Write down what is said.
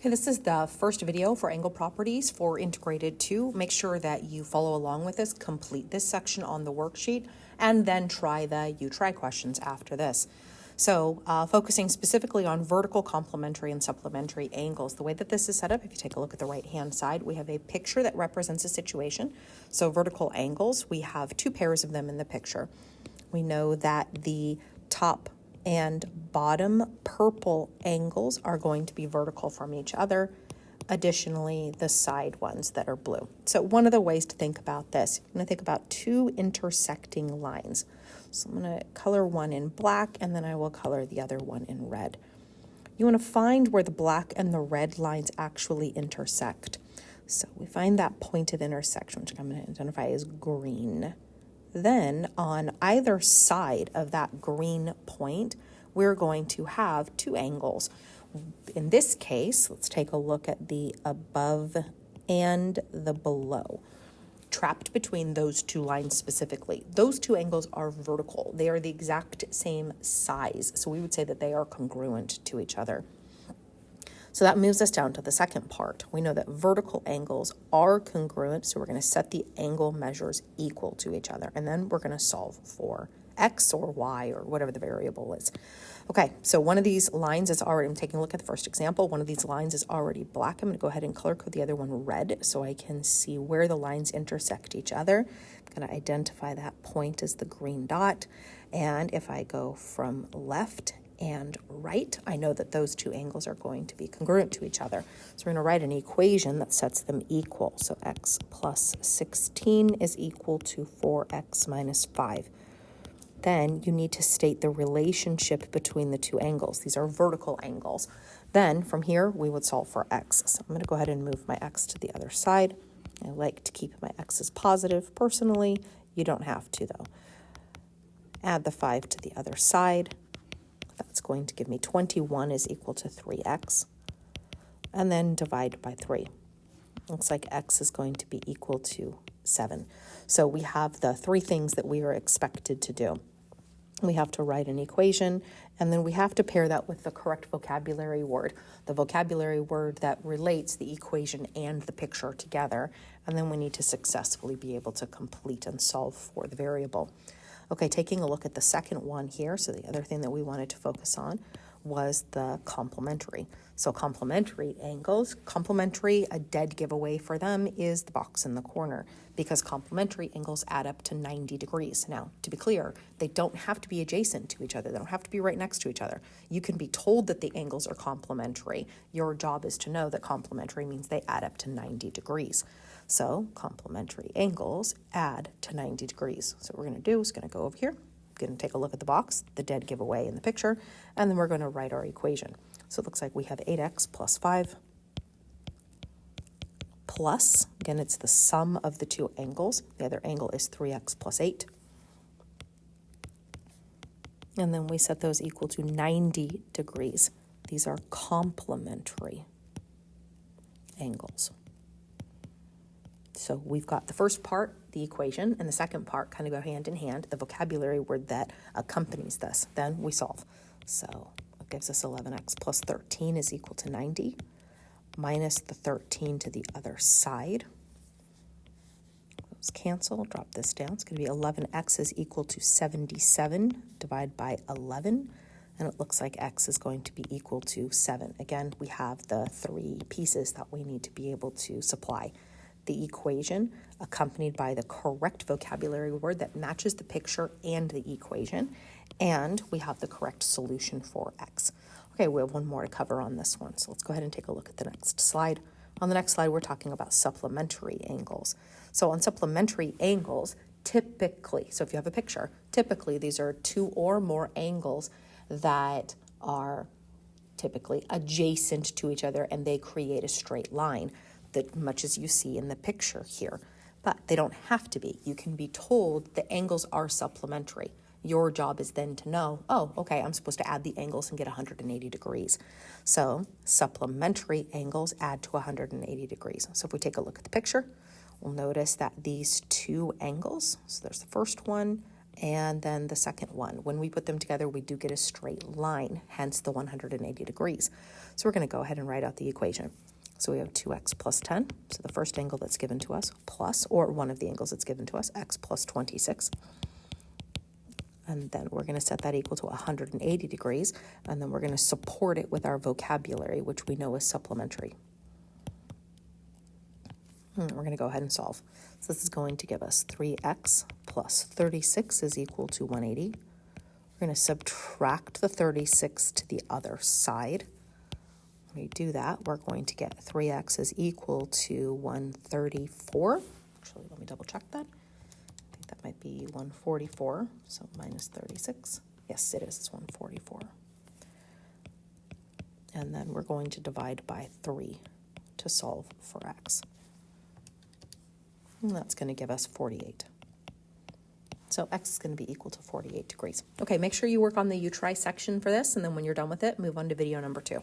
Okay, this is the first video for angle properties for Integrated 2. Make sure that you follow along with this, complete this section on the worksheet, and then try the you try questions after this. So focusing specifically on vertical, complementary, and supplementary angles. The way that this is set up, if you take a look at the right-hand side, we have a picture that represents a situation. So vertical angles, we have two pairs of them in the picture. We know that the top and bottom purple angles are going to be vertical from each other. Additionally, the side ones that are blue. So one of the ways to think about this, I'm going to think about two intersecting lines. So I'm going to color one in black, and then I will color the other one in red. You want to find where the black and the red lines actually intersect. So we find that point of intersection, which I'm going to identify as green. Then on either side of that green point, we're going to have two angles. In this case, let's take a look at the above and the below. Trapped between those two lines specifically, those two angles are vertical. They are the exact same size. So we would say that they are congruent to each other. So that moves us down to the second part. We know that vertical angles are congruent, so we're going to set the angle measures equal to each other, and then we're going to solve for x or y or whatever the variable is. Okay, so one of these lines is already, I'm taking a look at the first example, one of these lines is already black. I'm going to go ahead and color code the other one red so I can see where the lines intersect each other. I'm going to identify that point as the green dot, and if I go from left and right, I know that those two angles are going to be congruent to each other. So we're going to write an equation that sets them equal. So x plus 16 is equal to 4x minus 5. Then you need to state the relationship between the two angles. These are vertical angles. Then from here, we would solve for x. So I'm going to go ahead and move my x to the other side. I like to keep my x's positive personally. You don't have to though. Add the 5 to the other side. That's going to give me 21 is equal to 3x. And then divide by 3. Looks like x is going to be equal to 7. So we have the three things that we are expected to do. We have to write an equation, and then we have to pair that with the correct vocabulary word, the vocabulary word that relates the equation and the picture together, and then we need to successfully be able to complete and solve for the variable. Okay, taking a look at the second one here, so the other thing that we wanted to focus on was the complementary. So complementary angles, complementary, a dead giveaway for them is the box in the corner because complementary angles add up to 90 degrees. Now, to be clear, they don't have to be adjacent to each other. They don't have to be right next to each other. You can be told that the angles are complementary. Your job is to know that complementary means they add up to 90 degrees. So complementary angles add to 90 degrees. So what we're going to do is going to go over here. Going to take a look at the box, the dead giveaway in the picture, and then we're going to write our equation. So it looks like we have 8x plus 5 plus, again, it's the sum of the two angles. The other angle is 3x plus 8. And then we set those equal to 90 degrees. These are complementary angles. So we've got the first part, the equation, and the second part kind of go hand in hand, the vocabulary word that accompanies this. Then we solve. So it gives us 11x plus 13 is equal to 90, minus the 13 to the other side. Those cancel, drop this down. It's going to be 11x is equal to 77, divide by 11, and it looks like x is going to be equal to 7. Again, we have the three pieces that we need to be able to supply. The equation accompanied by the correct vocabulary word that matches the picture and the equation, and we have the correct solution for x. Okay, we have one more to cover on this one, so let's go ahead and take a look at the next slide. On the next slide, we're talking about supplementary angles. So on supplementary angles, typically, so if you have a picture, typically these are two or more angles that are typically adjacent to each other and they create a straight line. That much as you see in the picture here, but they don't have to be. You can be told the angles are supplementary. Your job is then to know, oh, okay, I'm supposed to add the angles and get 180 degrees. So supplementary angles add to 180 degrees. So if we take a look at the picture, we'll notice that these two angles, so there's the first one and then the second one. When we put them together, we do get a straight line, hence the 180 degrees. So we're going to go ahead and write out the equation. So we have 2x plus 10, so the first angle that's given to us, plus, or one of the angles that's given to us, x plus 26. And then we're going to set that equal to 180 degrees, and then we're going to support it with our vocabulary, which we know is supplementary. We're going to go ahead and solve. So this is going to give us 3x plus 36 is equal to 180. We're going to subtract the 36 to the other side. When we do that, we're going to get 3x is equal to 134. Actually, let me double check that. I think that might be 144, so minus 36. Yes, it is, it's 144. And then we're going to divide by 3 to solve for x. And that's going to give us 48. So x is going to be equal to 48 degrees. Okay, make sure you work on the you try section for this, and then when you're done with it, move on to video number 2.